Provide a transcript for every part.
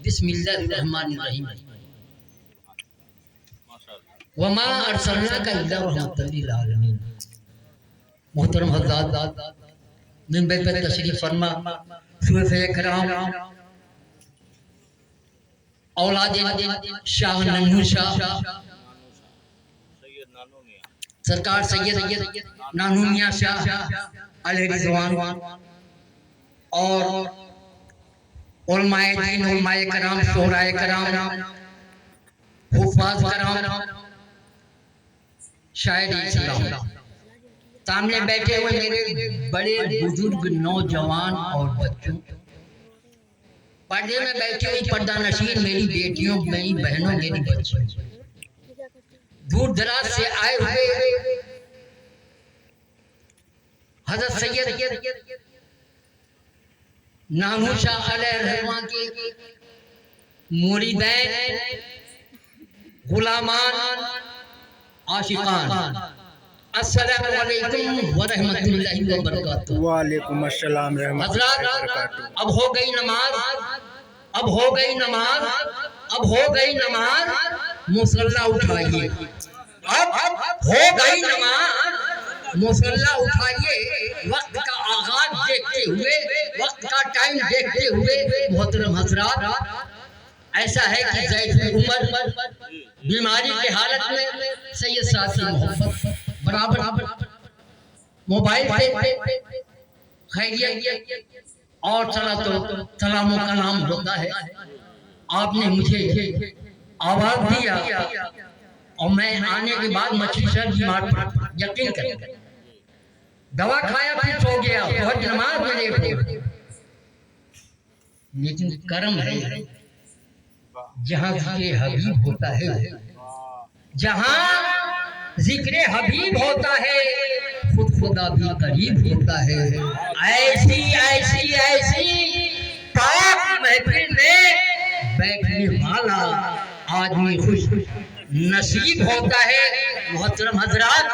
बिस्मिल्लाहिर्रहमानिर्रहीम। वमा अर्सलनाका इल्ला रहमतल लिल आलमीन। मोहतरम हज़रात, मिंबर पर तशरीफ फरमा, सूफ़े कराम, औलाद शाह नन्हू शाह सरकार सैयद नानू मियां शाह अलैहि रिज़वान और उलमाए दीन, उलमाए कराम, शोहराए कराम, हुफ़ाज़ कराम, शायरी इस्लाम, सामने बैठे हुए मेरे बड़े बुजुर्ग नौजवान और बच्चों, पर्दे में बैठी हुई पर्दा नशीन मेरी बेटियों, मेरी बहनों, मेरी बच्चियों, दूर दराज से आए हुए हज़रत सैयद नानू शाह अलैहि रहमान के मुरीदैन, गुलामान, आशिकान, अस्सलामु अलैकुम व रहमतुल्लाहि व बरकातुहू। वालेकुम अस्सलाम रहमतुल्लाहि व बरकातुहू। अब हो गई नमाज, अब हो गई नमाज, अब हो गई नमाज, मुसल्ला उठाइए। अब हो गई नमाज, मुसल्ला उठाइए। वक्त का आगाज देखते हुए, वक्त का टाइम देखते हुए मोहतरम हज़रात, ऐसा है कि ज़ैफ़ उमर बीमारी की हालत में सैयद साथी मोहब्बत बराबर मोबाइल पे खैरियत और चला तो सलामों का नाम होता है। आपने मुझे आवाज दिया और मैं आने के बाद मछली सर बीमार पड़ा, यकीन करें, दवा खाया फिर सो गया, बहुत नमाज में लेट हो गया। लेकिन कर्म है, जहाँ जिक्र हबीब होता है, जहाँ जिक्र हबीब होता है, खुद खुदा भी करीब होता है। ऐसी ऐसी ऐसी पाक महफिल में बैठने वाला आदमी खुश नसीब होता है। मोहतरम हज़रात,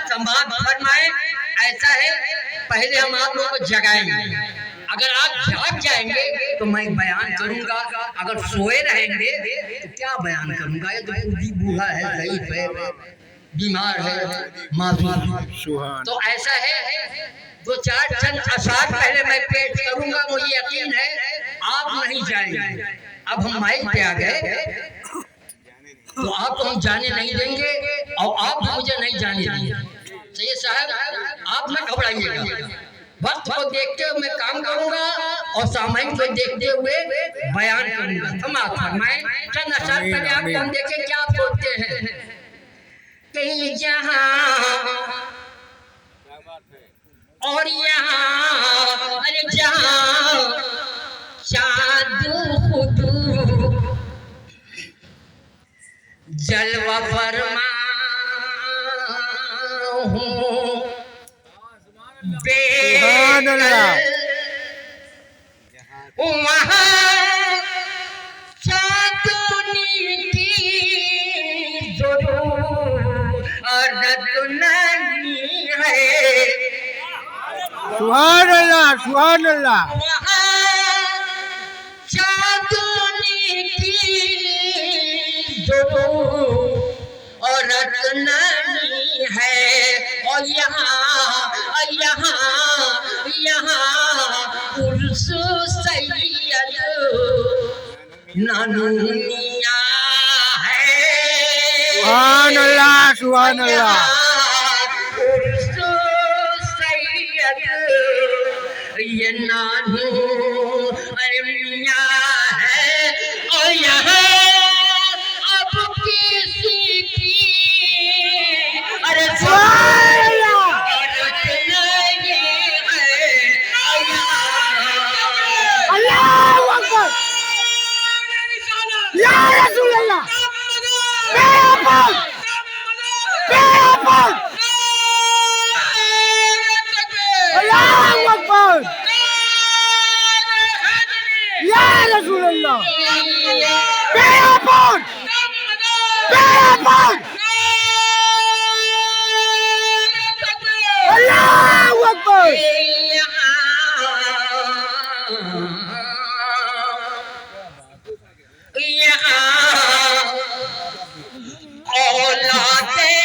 संवाद फरमाए। ऐसा है, पहले हम आप लोगों को जगाएंगे। अगर आप जाग जाएंगे तो मैं बयान करूंगा, अगर सोए रहेंगे तो क्या बयान करूंगा। ये तो बूढ़ी बूढ़ा है, ज़ईफ़ है, बीमार है, माजूर। तो ऐसा है, दो चार चंद अशार पहले मैं पेश करूंगा, मुझे यकीन है आप नहीं जाएंगे। अब हम माइक पे आ गए तो आपको हम जाने नहीं देंगे और आप मुझे नहीं जाने देंगे। सैयद साहब, आप न घबराइएगा, वक्त को देखते हुए मैं काम करूंगा और सामयिक को देखते हुए बयान करूंगा। समाअत फरमाएं। चंद अशार पहले आपको हम देखें क्या आप सोचते हैं कि जहां और यहाँ, अरे जहां जादू खुदू जलवा फरमा हूँ वहाँ चांदनी की ज़रूरत नहीं है। सुभान अल्लाह, सुभान अल्लाह। वहाँ चांदनी की ज़रूरत नहीं है। और यहाँ यहाँ यहाँ उर्स सैयद नानू मियां है। सुभान अल्लाह, सुभान अल्लाह। उर्स सैयद ये नानू मियां है। और यहाँ अब किसी की अरे यहाँ औलादे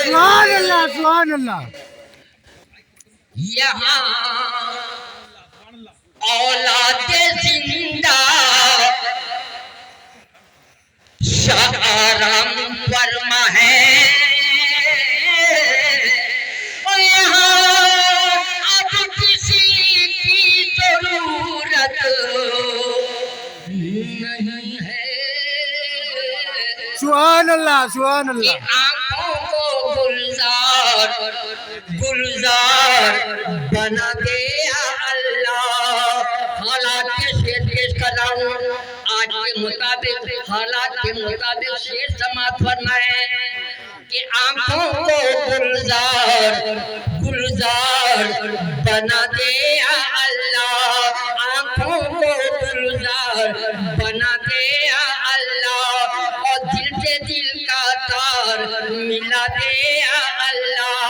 सुभान अल्लाह सुभान अल्लाह यहाँ औलादे जिंदा शाहराम वर्मा है और यहाँ अब किसी की जरूरत नहीं है सुभान अल्लाह सुभान कि अल्लाह आंखों को गुलजार गुलजार बना दे या अल्लाह। हालात के शेर पेश कर रहा हूँ आज के मुताबिक, हालात के मुताबिक शेर समाप्त फरमाए कि आंखों को गुलजार गुलजार बना दे या अल्लाह। आंखों को गुलजार बना दे या अल्लाह और दिल से दिल का तार मिला दे या अल्लाह।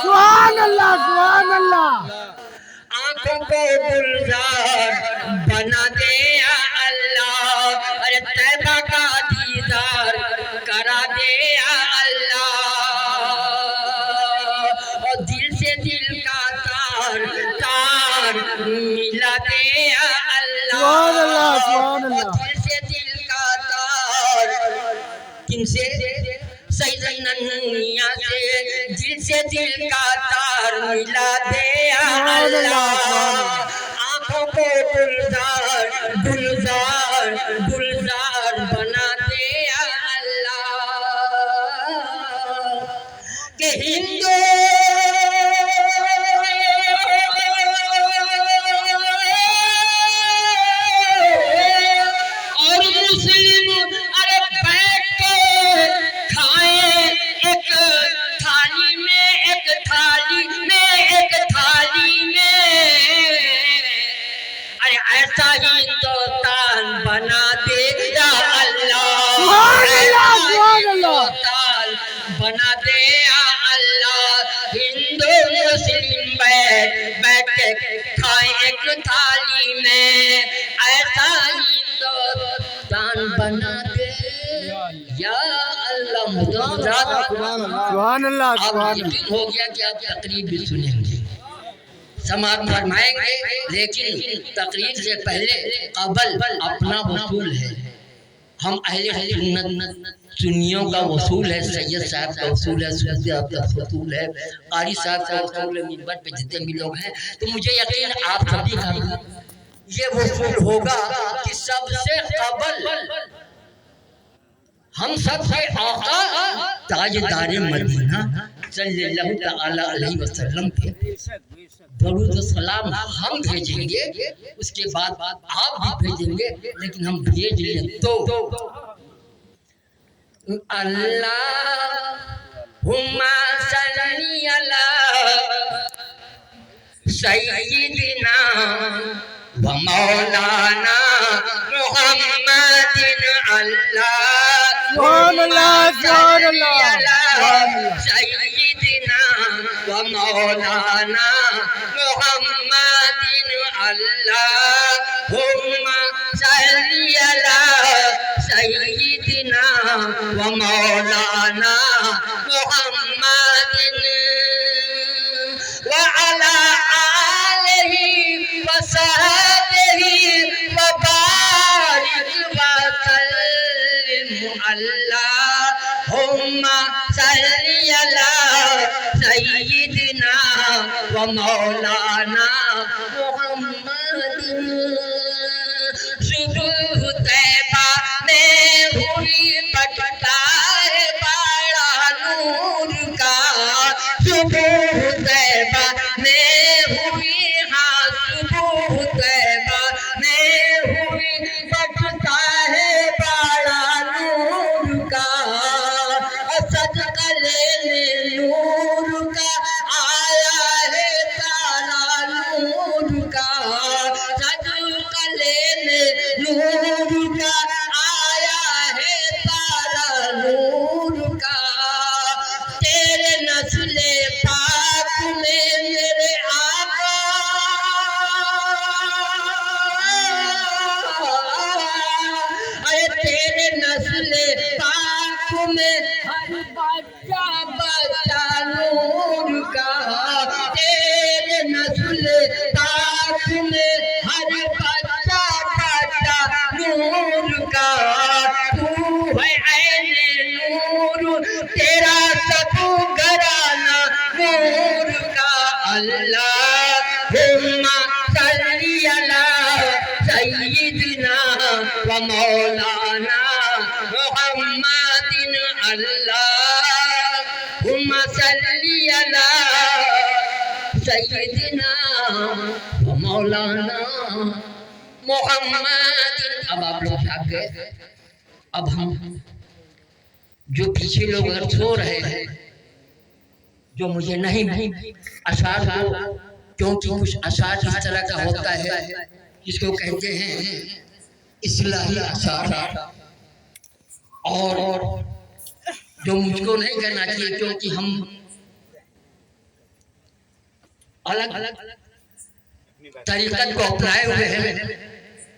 सुभान अल्लाह सुभान अल्लाह आंखों को गुलजार बना दे या अल्लाह। अरे तैबा का दीदार करा दे या अल्लाह और दिल से दिल का तार तार मिला दे या सुभान अल्लाह अल्लाह सुभान और अल्लाह दिल से दिल का तार किनसे सैयदनिया से दिल से दिल का तार मिला दे या अल्लाह। आंखों को गुलजार गुलजार गुलजार बना दे या अल्लाह के हिंदू और मुस्लिम अरे बैठ के खाए एक थाली में एक थाली में एक थाली में। अरे ऐसा ही तो तान बना दे या अल्लाह। सुभान अल्लाह, सुभान अल्लाह। तान बना दे या अल्लाह। हिंदू मुस्लिम बैठ बैठ के खाए एक थाली में ऐसा ही तो तान बना दे या अल्लाह। सुभान अल्लाह अब सुभान यकीन हो गया कि आप तकरीर भी सुनेंगे, समाप्त फरमाएंगे, लेकिन तकरीर से पहले अव्वल अपना वसूल है। हम अहले सुन्नत सुन्नियों का वसूल है, सैयद साहब का वसूल है, सूफी साहब का वसूल है, कारी साहब का वसूल है, मिंबर पे जितने भी लोग हैं, तो मुझे यकीन आप सभी का ये वसूल होगा कि सबसे अव्वल हम सबसे आका ताजदार मदीना सल्लल्लाहु तआला अलैहि वसल्लम के दरूद व सलाम हम भेजेंगे, उसके बाद आप भी भेजेंगे, लेकिन हम भेज लें तो अल्लाहुम्मा सल्ली अला सय्यिदिना व मौलाना मुहम्मदिन सुभान अल्लाह, सुभान अल्लाह। सय्यिदिना व मौलाना मुहम्मदिन अल्लाहुम्मा सल्ली अला सय्यिदिना व मौलाना मुहम्मदिन व अला आलिहि व सहबिहि व बारिक व सल्लिम अल्लाहुम्मा सल्ली अला सय्यिदिना व मौलाना मुहम्मदिन। सुबह तैबा में हुई पटता है बड़ा नूर का, सुबह तैबा में हुई, हाँ सुबह तैबा में हुई पटता है बड़ा नूर का, सदका लेने नूर का आया है ताला नूर सल्ली अला सय्यिदना व मौलाना मोहम्मद। अब आप लोग भाग गए। अब हम जो पीछे लोग अगर सो रहे हैं, जो मुझे नहीं अशार को, क्योंकि कुछ अशार इस तरह का होता है जिसको कहते हैं इस्लाही अशार, और जो मुझको नहीं करना चाहिए, क्योंकि हम अलग अलग तरीक़त को अपनाए हुए हैं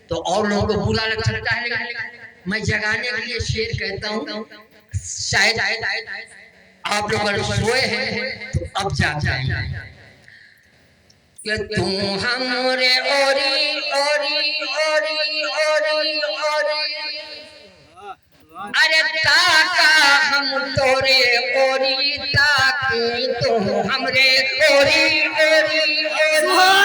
तो और लोगों को बुरा लग सकता है। लेकिन मैं जगाने के लिए शेर कहता हूँ, शायद आप लोग अगर सोए हैं तो अब जाग जाएंगे। कि तू हमरे ओरी ओरी ओरी ओरी ओरी, अरे ताका हम तोरे ओरी ताकी तो हमरे ओरी ओरी ओरी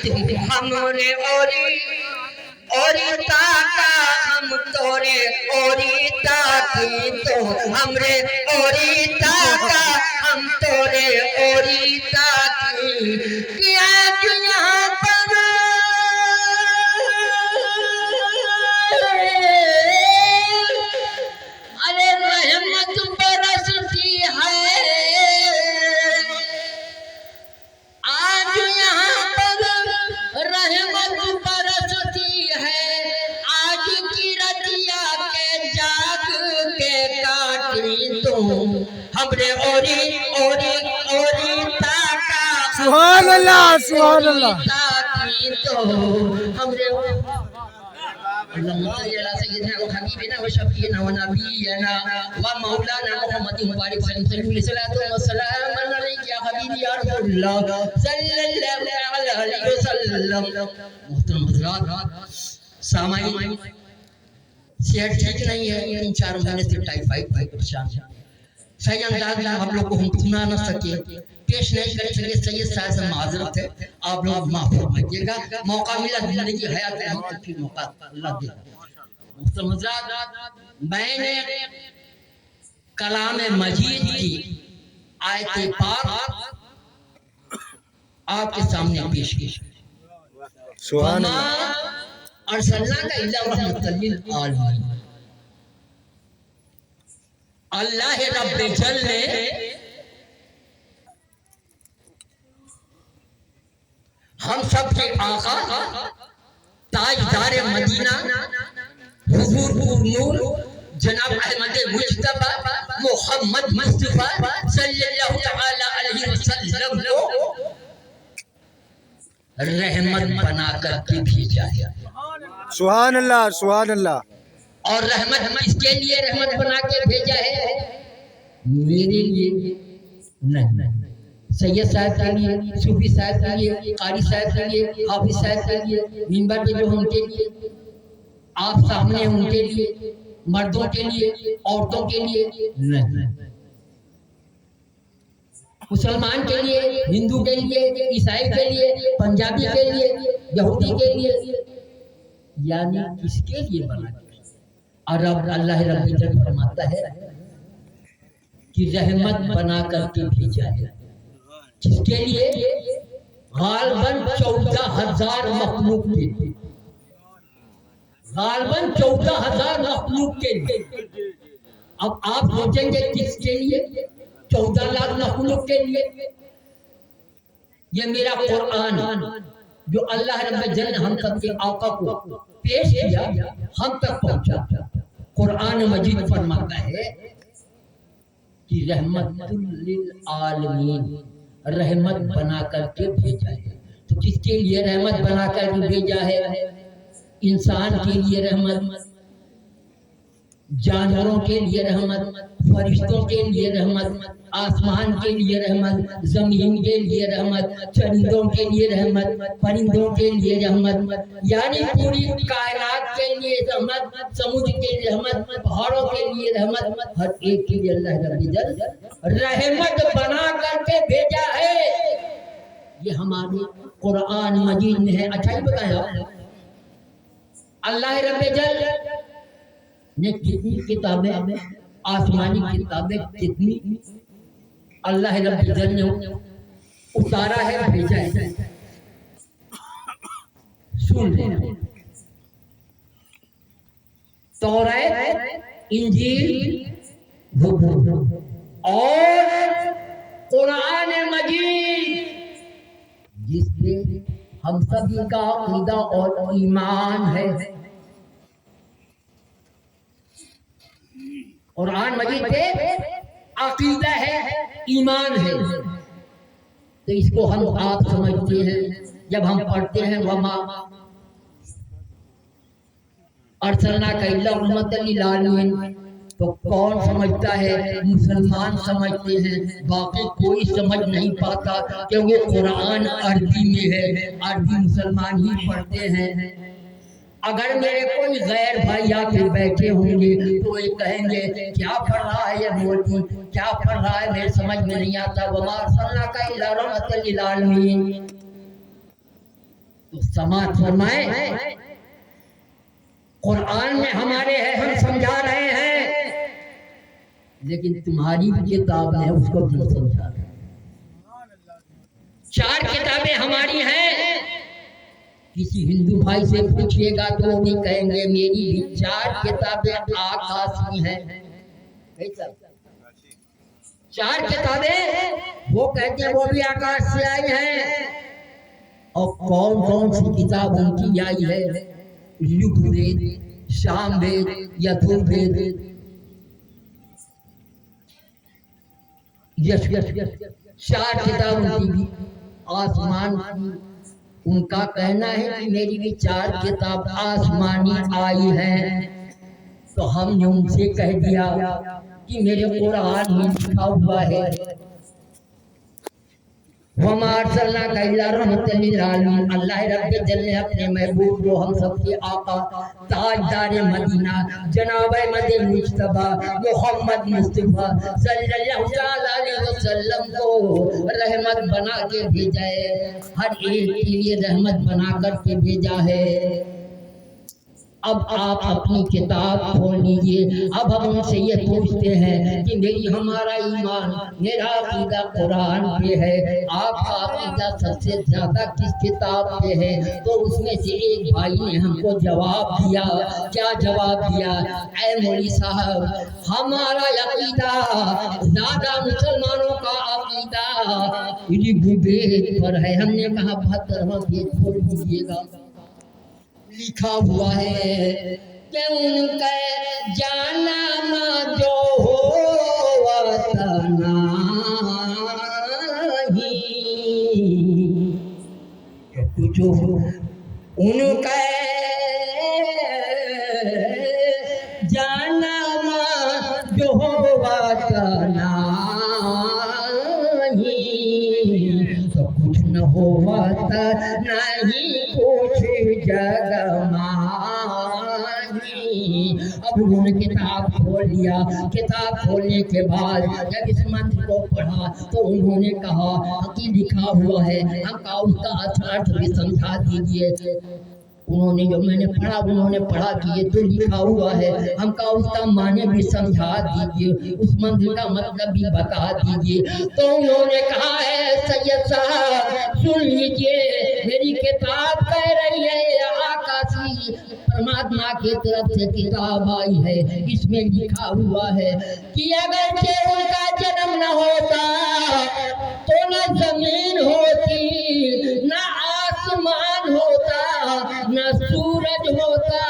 तू हमरे ओरी ओरी ताका हम तोरे ओरी ताकी तो हमरे ओरी ताका हम तोरे ओरी ताकी। क्या यहाँ पर अरे रहमत बरसती है, आज यहाँ पर रहमत बरसती है, आज की रतिया के जाग के काटी तो हमरे ओरी ओरी ओरी ताका सुभान अल्लाह सुभान अल्लाह ताकी तो हमरे अल्लाह या सय्यदना व हबीबना व शफीना व नबीना व मौलाना मुहम्मद मुबारक सल्लल्लाहु अलैहि वसल्लम अलैहि या हबीबी या रसूलुल्लाह सल्लल्लाहु अलैहि वसल्लम। मोहतरम हज़रात, सामाईन, सेहत ठीक नहीं है, 3-4 महीने से टाइफाइड परेशान है। सही अंदाज में हम लोग को हम सुना न सके, पेश नहीं कर सके, सैयद साहब से माजरत है, आप लोग माफ फरमाइएगा। मौका मिला जिंदगी हयात है तो फिर मौका अल्लाह दे। मुहतरम हज़रात, मैंने कलाम मजीद की आयत पाक आपके सामने पेश की। सुभान अल्लाह अरसलनाका इल्ला रहमतल लिल आलमीन। अल्लाह रब्बे जल ने हम सब के आका ताजदार मदीना हुजूर नूर जनाब अहमद मुज्तबा मोहम्मद मुस्तफा सल्लल्लाहु तआला अलैहि वसल्लम को रहमत बना करके भेजा है। सुभान अल्लाह सुभान अल्लाह। और रहमत किसके लिए रहमत बना के भेजा है? मेरे लिए नहीं, सैयद साहब के लिए, सूफी साहब के लिए, कारी साहब के लिए, हाफिज साहब के लिए, मिंबर पे जो उनके लिए, आप सामने उनके लिए, मर्दों के लिए, औरतों के लिए नहीं, मुसलमान के लिए, हिंदू के लिए, ईसाई के लिए, पंजाबी के लिए, यहूदी के लिए, यानी किसके लिए बना? और अब अल्लाह रब्बुल इज्जत फरमाता है कि रहमत बना करके भेजा है। किसके लिए? गालबन 14,000 मखलूक के लिए, गालबन 14,000 मखलूक के लिए। अब आप सोचेंगे किसके लिए? 14 लाख मखलूक के लिए। ये मेरा कुरान जो अल्लाह रब्बुल इज्जत ने हम सबके आका को पेश किया, हम तक पहुंचा। कुरान मजीद फरमाता है कि रहमतुल लिल आलमीन, रहमत बना करके भेजा है। तो किसके लिए रहमत बना करके भेजा है? इंसान के लिए रहमत, जानवरों के लिए रहमत, फरिश्तों के लिए रहमत, आसमान के लिए रहमत, जमीन के लिए रहमत, चरिंदों के लिए रहमत, परिंदों के लिए रहमत, यानी पूरी कायनात के लिए रहमत, समुद्र के लिए रहमत, पहाड़ों के लिए रहमत, हर एक के लिए अल्लाह रब्बुल इज्जत रहमत बना करके भेजा है। ये हमारे कुरान मजीद में है। अच्छा ही बताया, अल्लाह रब्बुल इज्जत ने कितनी किताबें, आसमानी किताबें कितनी अल्लाह रब्बुल इज्जत ने उतारा है, भेजा है। सुन लेना, तौरात, इंजील, ज़बूर और कुरान मजीद, जिसपे हम सभी का अकीदा और ईमान है। कुरान मजीद पे अकीदा है, ईमान है। तो इसको हम आप समझते हैं, जब हम पढ़ते हैं वमा अर्सलनाका इल्ला रहमतल लिल आलमीन, तो कौन समझता है? मुसलमान समझते हैं, बाकी कोई समझ नहीं पाता, क्योंकि कुरान अरबी में है, अरबी मुसलमान ही पढ़ते हैं। अगर मेरे कोई गैर भाई आके बैठे होंगे तो ये कहेंगे क्या पढ़ रहा है ये मौलवी, क्या पढ़ रहा है, मेरे समझ में नहीं आता। वमा अर्सलनाका इल्ला रहमतल लिल आलमीन, तो समाज फरमाए कुरान में हमारे है, हम समझा रहे हैं, लेकिन तुम्हारी किताब है उसको नहीं समझा रहे। 4 किताबें हमारी हैं। किसी हिंदू भाई से पूछिएगा तो वो भी कहेंगे मेरी भी 4 किताबें आकाशी हैं। 4 किताबें वो कहते हैं वो भी आकाश से आई हैं। और कौन कौन सी किताब उनकी आई है? ऋग्वेद, सामवेद, यजुर्वेद, यस 4 किताब उनकी भी आसमान की। उनका कहना है कि मेरी भी 4 किताब आसमानी आई है। तो हमने उनसे कह दिया कि मेरे कुरान में लिखा हुआ है वमा अर्सलनाका इल्ला रहमतल लिल आलमीन। अल्लाह रब्बुल इज्जत ने अपने महबूब को, हम सबके आका ताजदार मदीना जनाब अहमद मुस्तफा मोहम्मद मुस्तफा सल्लल्लाहु अलैहि वसल्लम को रहमत बना के भेजा है, हर एक के लिए रहमत बना करके भेजा है। अब आप अपनी किताब खोल लीजिए। अब हम उनसे ये पूछते हैं कि मेरी हमारा ईमान, मेरा अकीदा कुरान पे है, आपका अकीदा सबसे ज्यादा किस किताब पे है? तो उसमें से एक भाई ने हमको जवाब दिया। क्या जवाब दिया? ऐ मौलवी साहब, हमारा अकीदा ज्यादा मुसलमानों का अकीदा ऋग्वेद पर है। हमने कहा 72वां वेद खोल दीजिएगा, लिखा हुआ है कि उनका जाना जो हो कुछ उनका जाना जो हो तो कुछ न होता नहीं कुछ जगमानी। अब उन्होंने किताब खोल लिया। किताब खोलने के बाद जब इस मंत्र को पढ़ा तो उन्होंने कहा कि लिखा हुआ है, हम कहा उसका अर्थ भी समझा दीजिए। उन्होंने जो मैंने पढ़ा उन्होंने पढ़ा कि ये तो लिखा हुआ है, हम कहा उसका माने भी समझा दीजिए, उस मंत्र का मतलब भी बता दीजिए। तो उन्होंने कहा है सैयद साहब सुन लीजिए, मेरी किताब कह रही है आकाशी परमात्मा की तरफ से किताब आई है, इसमें लिखा हुआ है कि अगर उनका जन्म न होता तो न जमीन होती, न आसमान होता, न सूरज होता,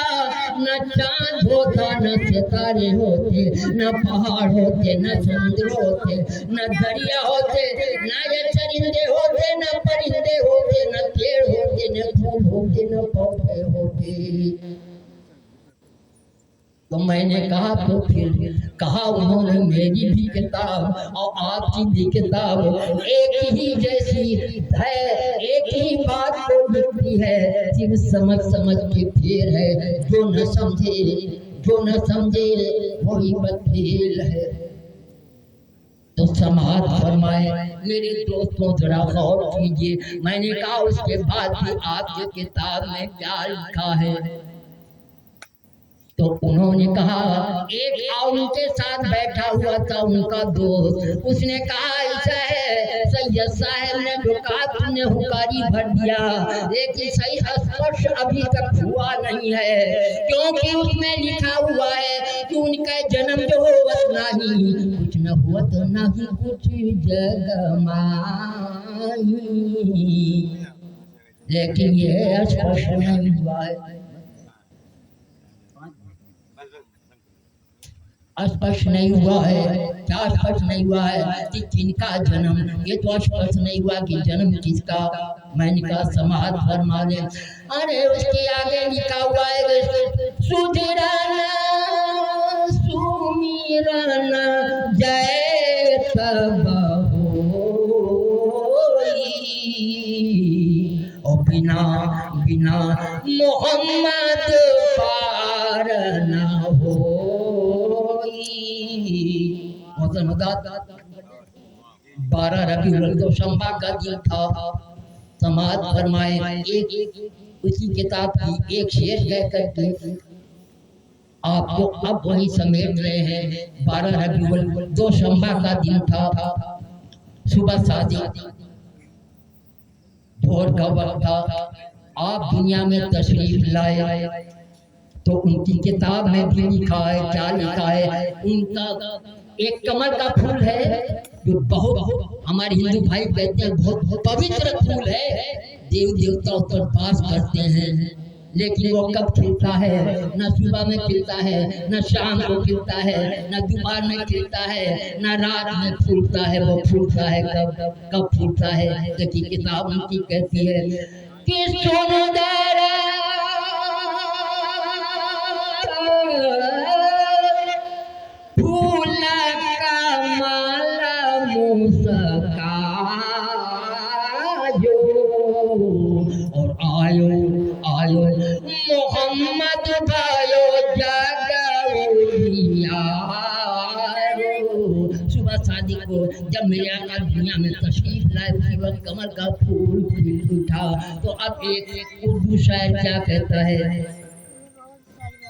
न चांद होता, न सितारे होते, न पहाड़ होते, न समुद्र होते, न दरिया होते, न ये चरिंदे होते, न परिंदे होते, न पेड़ होते, न फूल होते, न पौधे होते। तो मैंने कहा तो फिर कहा उन्होंने मेरी भी किताब और आपकी भी किताब एक ही जैसी है, एक ही बात को लिखती है, सिर्फ समझ समझ के फेर है। जो न समझे वही बदफेल है। तो समाज फरमाए मेरे दोस्तों जरा गौर कीजिए। मैंने कहा उसके बाद भी आपके किताब में क्या लिखा है? तो उन्होंने कहा, एक और उनके साथ बैठा हुआ था उनका दोस्त, उसने कहा ऐसा है सैयद साहब ने जो कहा तुमने हुकारी भर दिया, लेकिन सही स्पर्श अभी तक हुआ नहीं है, क्योंकि उसमें लिखा हुआ है कि उनका जन्म जो होवत नहीं, कुछ न हुआ तो नहीं कुछ जगमाई, लेकिन ये स्पर्श नहीं हुआ है। स्पष्ट नहीं हुआ है, क्या स्पष्ट नहीं हुआ है कि किनका जन्म, ये तो स्पष्ट नहीं हुआ कि जन्म किसका। मैंने कहा समाज फरमा ले। अरे उसके आगे लिखा हुआ है सुधिराना सुमिराना जय सब और बिना बिना मोहम्मद पार न हो। 12 रबीउल शंबा का दिन था। समाज फरमाए एक उसी किताब की एक शेर कह करके आपको अब वही समेट रहे हैं। 12 रबीउल शंबा का दिन था, सुबह शादी भोर का वक्त था। आप दुनिया में तशरीफ लाए तो उनकी किताब में भी लिखा है, क्या लिखा है, उनका एक कमल का फूल है जो बहुत हमारे हिंदू भाई कहते हैं बहुत पवित्र फूल है, देव देवता उस पर वास करते हैं, लेकिन वो कब खिलता है, न सुबह में खिलता है, न शाम को खिलता है, न दोपहर में खिलता है, न रात में फूलता है। वो फूलता है कब फूलता है। देखिए किताब उनकी कहती है कि सुंदर फूल का माला मुस्का जो और आयो आयो मोहम्मद भायो जगौलिया। सुबह शादी को जब मेरे आका दुनिया में तशरीफ लाए उसी वक्त कमल का फूल खिल उठा। तो अब एक उर्दू शायर क्या कहता है,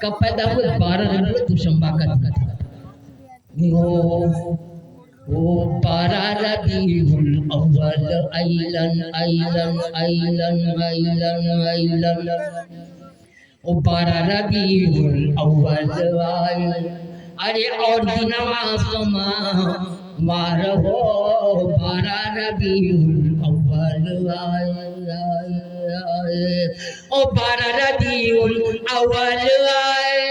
कब पैदा हुए, 12 रबीउल शंबा का दिन था। वो 12 रबीउल अव्वल ऐलन ऐलन ऐलन ऐलन ऐलन, वो 12 रबीउल अव्वल आए। अरे और दिनवा समा वार हो 12 रबीउल अव्वल आए। ओ 12 रबीउल अव्वल आए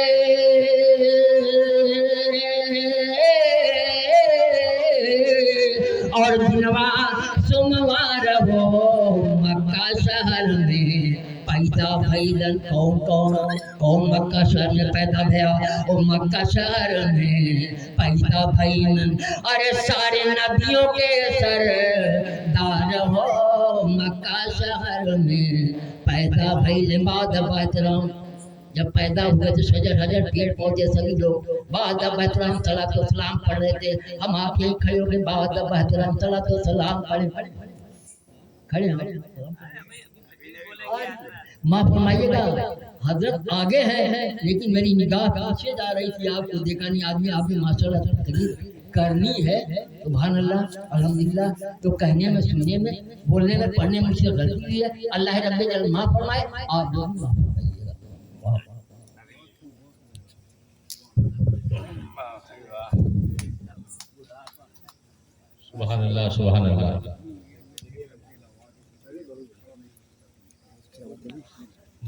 और दिनवा सोमवार हो मक्का शहर में पैदा भइलन। कौन मक्का शहर में पैदा भया, और मक्का शहर में पैदा भइलन। अरे सारे नबियों के सरदार हो मक्का शहर में पैदा भइले। बाद बहतराम जब पैदा हुए तो शजर हजर पेड़ पौधे सभी लोग बाद बहतराम सलात तो सलाम पढ़ रहे थे। हम आके खड़े हो गए, बाद बहतराम सलात तो सलाम पढ़े खड़े हैं। माफ फरमाइएगा हजरत आगे हैं, लेकिन मेरी निगाह पीछे जा रही थी, आपको देखा नहीं। आदमी आपने माशाल्लाह तकलीफ करनी है, सुभान अल्लाह अल्हम्दुलिल्लाह। तो कहने में, सुनने में, बोलने में, पढ़ने में मुझसे गलती हुई है, अल्लाह रब्बुल जलाल माफ फरमाए। आप लोग माफ फरमाइएगा। सुभान अल्लाह सुभान अल्लाह।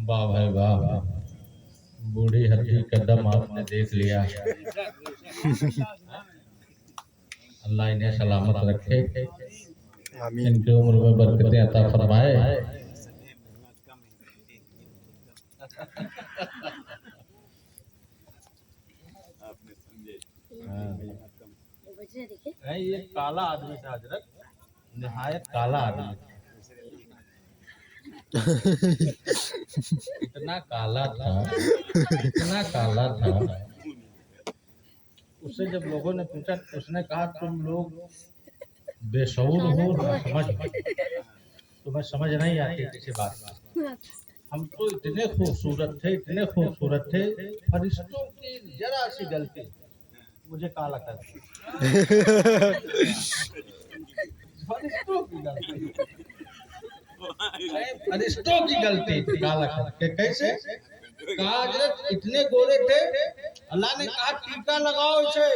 वाह भाई वाह, बूढ़ी हड्डी कदम आपने देख लिया। अल्लाह इन्हें सलामत रखे, इनकी उम्र में बरकतें अता फरमाए। ये काला आदमी था हजरत, निहायत काला आदमी, इतना काला था, इतना काला था। उससे जब लोगों ने पूछा, उसने कहा तुम लोग बेशऊर हो, ना समझ, तुम्हें समझ नहीं आती किसी बात में। हम तो इतने खूबसूरत थे, फरिश्तों की जरा सी गलती मुझे काला कर दी। फरिश्तों की गलती, फरिश्तों की गलती काला कर के कैसे? कहा हजरत इतने गोरे थे, अल्लाह ने कहा टीका लगाओ इसे,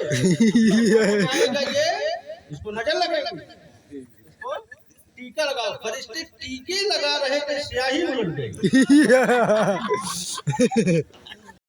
ये इसको नजर लगेगी, इसको टीका लगाओ। फरिश्ते टीके लगा रहे थे, स्याही उलट गई।